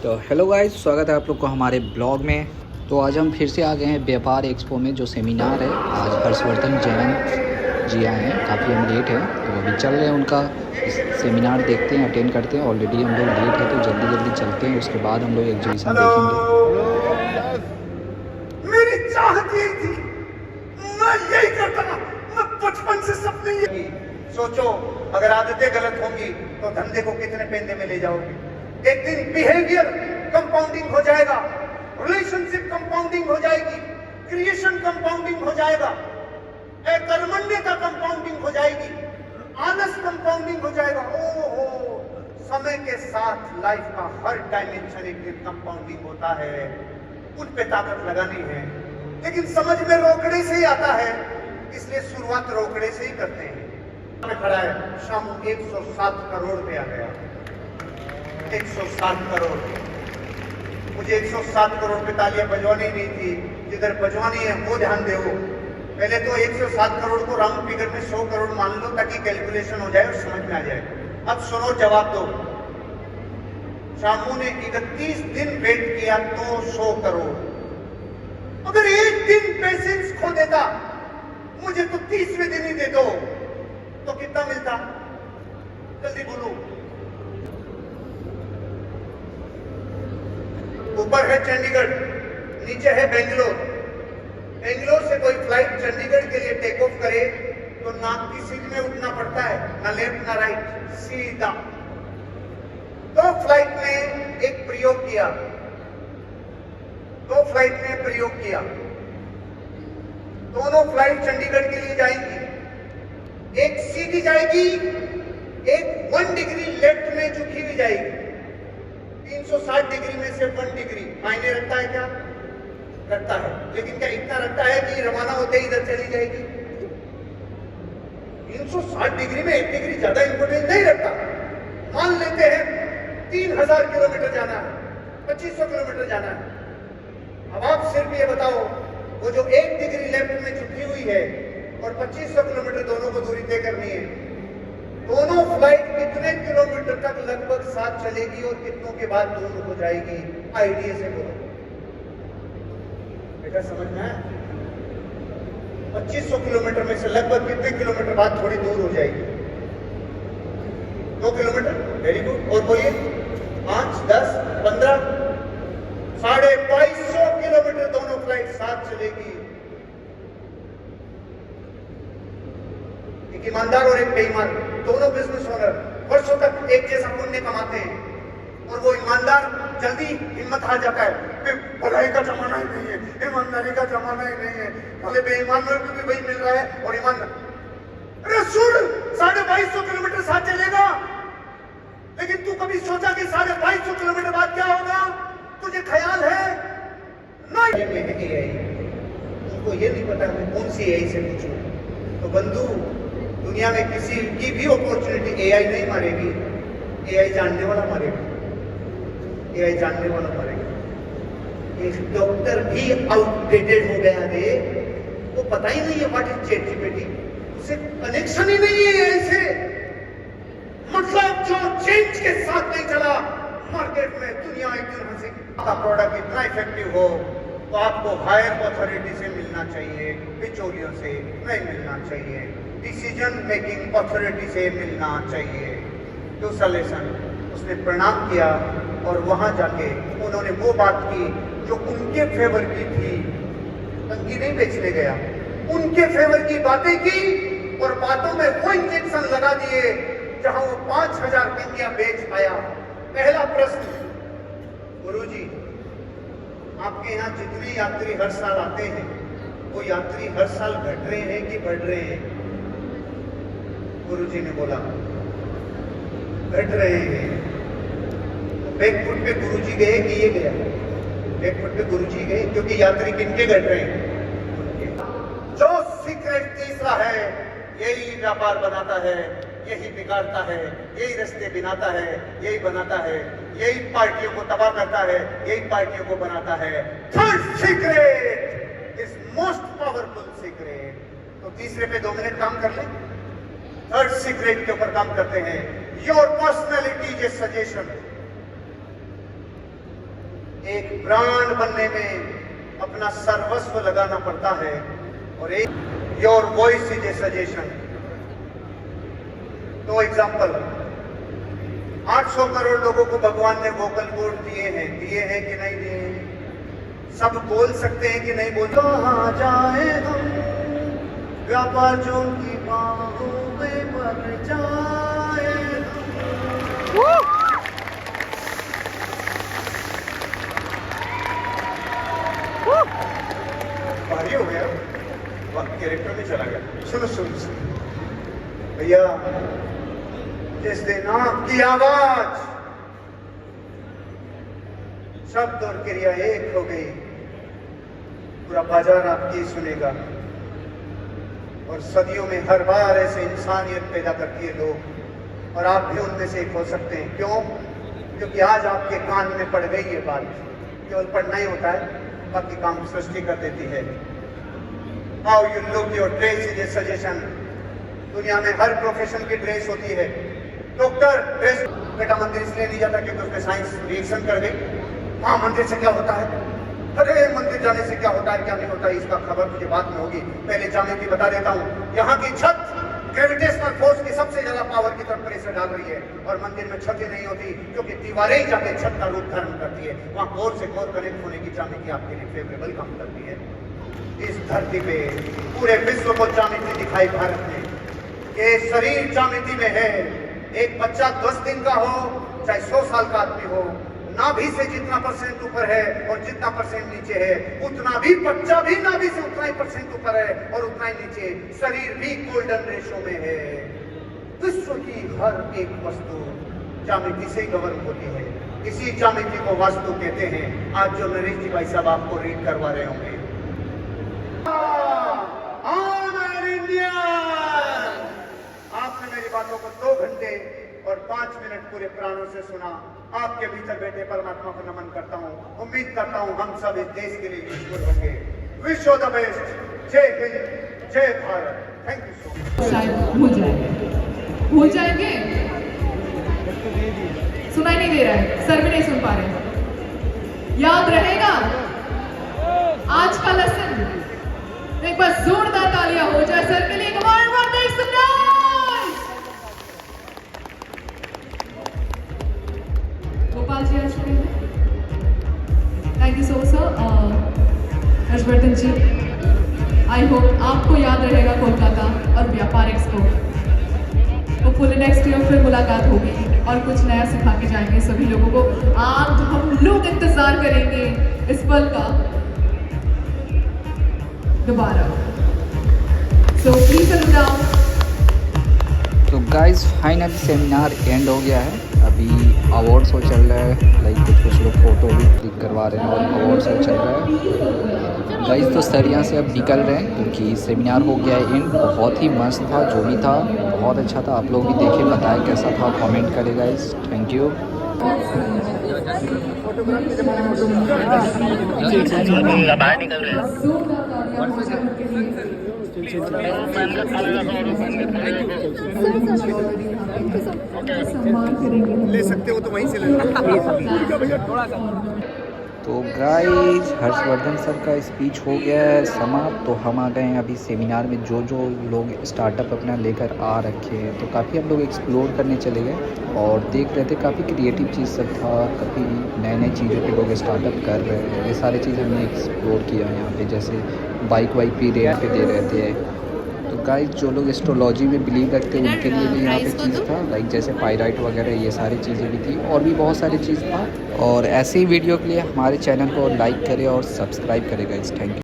तो hello guys, स्वागत है आप लोग को हमारे ब्लॉग में। तो आज हम फिर से आ गए हैं व्यापार एक्सपो में, जो सेमिनार है। आज हर्षवर्धन जयंत जी आए हैं, काफ़ी हम लेट हैं तो अभी चल रहे हैं उनका सेमिनार देखते हैं, अटेंड करते हैं। ऑलरेडी हम लोग लेट हैं तो जल्दी जल्दी चलते हैं, उसके बाद हम लोग एग्जीबिशन देखेंगे। मेरी चाहत यही थी, मैं यही करता, मैं बचपन से सपने यही। सोचो अगर आदतें गलत होंगी तो धंधे को कितने पेंदे में ले जाओगे। एक दिन बिहेवियर कंपाउंडिंग हो जाएगा, रिलेशनशिप कंपाउंडिंग हो जाएगी, क्रिएशन कंपाउंडिंग हो जाएगा, कर्मण्यता कंपाउंडिंग हो जाएगी, आलस कंपाउंडिंग हो जाएगा। ओहो, समय के साथ लाइफ का हर डायमेंशन एक दिन कंपाउंडिंग होता है। उन पे ताकत लगानी है, लेकिन समझ में रोकड़े से ही आता है, इसलिए शुरुआत रोकड़े से ही करते हैं। खड़ा है शाम 107 करोड़ पे आ गया, 107 करोड़। मुझे 107 करोड़ पे तालियां बजवानी नहीं थी, जिधर बजवानी है वो ध्यान दो। पहले तो 107 करोड़ को राउंड फिगर में 100 करोड़ मान लो, ताकि कैलकुलेशन हो जाए और समझ में आ जाए। अब सुनो, जवाब दो। शामू ने 31 दिन वेट किया तो 100 करोड़। अगर एक दिन पेशेंस खो देता, मुझे तो 30वें दिन ही दे दो, तो कितना मिलता? जल्दी बोलो। ऊपर है चंडीगढ़, नीचे है बेंगलोर। बेंगलोर से कोई फ्लाइट चंडीगढ़ के लिए टेक ऑफ करे तो नाक की सीट में उठना पड़ता है, ना लेफ्ट ना राइट, सीधा। दो फ्लाइट में एक प्रयोग किया, दो फ्लाइट में प्रयोग किया। दोनों फ्लाइट चंडीगढ़ के लिए जाएंगी, एक सीधी जाएगी, एक 1 डिग्री लेफ्ट में झुकी हुई जाएगी। 360 डिग्री में से 1 डिग्री मायने रखता है क्या? रखता है, लेकिन क्या इतना रखता है कि रवाना होते ही इधर चली जाएगी? 360 डिग्री में 1 डिग्री ज्यादा इंपोर्टेंस नहीं रखता। मान लेते हैं 3000 किलोमीटर जाना है, 2500 किलोमीटर जाना है। अब आप सिर्फ ये बताओ, वो जो 1 डिग्री लेफ्ट में झुकी हुई है और 2500 किलोमीटर दोनों को दूरी तय करनी है, दोनों फ्लाइट कितने किलोमीटर तक लगभग साथ चलेगी और कितनों के बाद दूर हो जाएगी? आइडिया से बोलो बेटा, समझ में आया? 2500 किलोमीटर में से लगभग कितने किलोमीटर बाद थोड़ी दूर हो जाएगी? 2 किलोमीटर। Very good. और बोलिए 5, 10, 15, 2250 किलोमीटर दोनों फ्लाइट साथ चलेगी। एक ईमानदार और एक बेईमान, दोनों बिजनेस ओनर वर्षों तक एक जैसा पुण्य कमाते हैं, और वो ईमानदार जल्दी हिम्मत हार जाता है। भलाई का जमाना ही नहीं है, ईमानदारी का जमाना ही नहीं है, भले बेईमान में भी वही मिल रहा है और ईमानदार। अरे सुन, 2250 किलोमीटर साथ चलेगा, लेकिन तू कभी सोचा कि 2250 किलोमीटर बाद क्या होगा? तुझे ख्याल है? नहीं है। उनको ये नहीं पता मैं कौन सी एआई से पूछूं। तो बंधु, दुनिया में किसी की भी अपॉर्चुनिटी एआई नहीं मारेगी, एआई जानने वाला मारेगा, एआई जानने वाला मारेगा। एक डॉक्टर भी आउटडेटेड हो गया रे, वो पता ही नहीं है व्हाट इज चैटजीपीटी, उसे कनेक्शन ही नहीं है एआई से। मतलब जो चेंज के साथ नहीं चला मार्केट में, दुनिया एक दिन हंसेगी। आपका प्रोडक्ट इतना इफेक्टिव हो तो आपको हायर अथॉरिटी से मिलना चाहिए, बिचौलियों से नहीं मिलना चाहिए, डिसीजन मेकिंग अथॉरिटी से मिलना चाहिए। दूसरा लेसन, उसने प्रणाम किया और वहां जाके उन्होंने वो बात की जो उनके फेवर की थी। तंगी नहीं बेचने गया, उनके फेवर की बातें की और बातों में वो इंजेक्शन लगा दिए जहां वो 5000 कंगियां बेच आया। पहला प्रश्न, गुरुजी आपके यहाँ जितने यात्री हर साल आते हैं, वो यात्री हर साल घट रहे हैं कि बढ़ रहे हैं? गुरुजी ने बोला घट रहे हैं। तो बैकफुट पे गुरुजी गए कि ये गया? बैकफुट पे गुरुजी गए, क्योंकि यात्री किनके घट रहे हैं? जो सीक्रेट तीसरा है, यही व्यापार बनाता है, यही बिगाड़ता है, यही रास्ते बनाता है, यही बनाता है, यही पार्टियों को तबाह करता है, यही पार्टियों को बनाता है। Third secret is most powerful secret. तो तीसरे पे 2 मिनट काम कर ले। थर्ड सीक्रेट के ऊपर काम करते हैं, your personality is a suggestion. एक ब्रांड बनने में अपना सर्वस्व लगाना पड़ता है। और एक your voice is a suggestion. दो एग्जाम्पल, 800 करोड़ लोगों को भगवान ने वोकल कोड दिए हैं कि नहीं दिए हैं? सब बोल सकते हैं कि नहीं बोल? कहाँ जाए हम व्यापारियों की बाहों में मर जाए हम। भारी हो गया, वक्त कैरेक्टर में चला गया। सुनो भैया, जिस दिन आपकी आवाज, शब्द और क्रिया एक हो गई, पूरा बाजार आपकी सुनेगा। और सदियों में हर बार ऐसे इंसानियत पैदा करती है लोग, और आप भी उनमें से एक हो सकते हैं। क्यों? क्योंकि आज आपके कान में पड़ गई ये बात। केवल पढ़ना ही होता है, बाकी काम सृष्टि कर देती है। How you look, your dress is a suggestion. दुनिया में हर प्रोफेशन की ड्रेस होती है। डॉक्टर ड्रेस, बेटा मंदिर इसलिए नहीं जाता क्योंकि उसमें साइंस रिएक्शन कर गई। हाँ, मंदिर से क्या होता है? अरे मंदिर जाने से क्या होता है क्या नहीं होता है, इसका खबर मुझे बाद में होगी। पहले ज्योमेट्री बता देता हूँ। यहाँ की छत ग्रेविटेशनल फोर्स की सबसे ज्यादा पावर की तरफ प्रेशर डाल रही है, और मंदिर में छतें नहीं होती क्योंकि दीवारें ही जाके छत का रूप धारण करती है। वहाँ कोर से कोर कनेक्ट होने की ज्योमेट्री आपके लिए फेवरेबल काम करती है। इस धरती पे पूरे विश्व को ज्योमेट्री दिखाई भारत ने। ये शरीर ज्योमेट्री में है। एक बच्चा 10 दिन का हो चाहे 100 साल का आदमी हो, नाभि से जितना परसेंट ऊपर है और जितना परसेंट नीचे है, उतना भी बच्चा भी नाभि से उतना ही परसेंट ऊपर है और उतना ही नीचे। शरीर भी गोल्डन रेशो में है। विश्व की हर एक वस्तु ज्योमेट्री से गवर्न होती है। इसी ज्योमेट्री को वास्तु कहते हैं। आज जो नरेश जी भाई साहब आपको रीड करवा रहे होंगे, इंडिया, आपने मेरी बातों को 2 घंटे और 5 मिनट पूरे प्राणों से सुना। आपके भीतर बैठे परमात्मा को नमन करता हूँ। उम्मीद करता हूँ हम सब इस देश के लिए यूजफुल होंगे। Wish you the best. जय हिंद, जय Bharat. Thank you so much. शायद हो जाएंगे। सुनाई नहीं दे रहा है, सर भी नहीं सुन पा रहे। याद रहेगा आज का लेसन? एक बार जोरदार तालियां हो जाए सर के लिए। Come on, everyone, make some noise! Gopal ji आ चुके हैं। Thank you so sir. Harshvardhan ji, I hope आपको याद रहेगा कोलकाता और व्यापार एक्सपो। तो फुल नेक्स्ट ईयर फिर मुलाकात होगी और कुछ नया सिखा के जाएंगे सभी लोगों को। आज हम लोग इंतजार करेंगे इस पल का दोबारा। So please come down. तो गाइस फाइनली सेमिनार एंड हो गया है। अभी अवार्ड शो चल रहा है, लाइक कुछ लोग फोटो भी क्लिक करवा रहे हैं और अवार्ड शो चल रहा है। गाइस तो सर यहाँ से अब निकल रहे हैं क्योंकि सेमिनार हो गया है एंड। बहुत ही मस्त था, जो भी था बहुत अच्छा था। आप लोग भी देखे, बताएं कैसा था, कमेंट करें गाइस। Thank you. बाहर निकल रहे ले सकते हो तो वहीं से ले लो। तो गाइस हर्षवर्धन सर का स्पीच हो गया है समाप्त। तो हम आ गए हैं अभी सेमिनार में। जो जो लोग स्टार्टअप अपना लेकर आ रखे हैं, तो काफ़ी हम लोग एक्सप्लोर करने चले गए और देख रहे थे। काफ़ी क्रिएटिव चीज़ सब था, काफ़ी नए नए चीज़ों पे लोग स्टार्टअप कर रहे हैं। ये सारी चीज़ हमने एक्सप्लोर किया यहाँ पे। जैसे बाइक वाइक भी रेंट पे दे रहे थे। तो गाइस जो लोग एस्ट्रोलॉजी में बिलीव रखते हैं उनके लिए भी यहाँ पे चीज़ था, लाइक जैसे पायराइट वगैरह, ये सारी चीज़ें भी थी और भी बहुत सारी चीज़ था। और ऐसे ही वीडियो के लिए हमारे चैनल को लाइक करें और सब्सक्राइब करें गाइस। Thank you.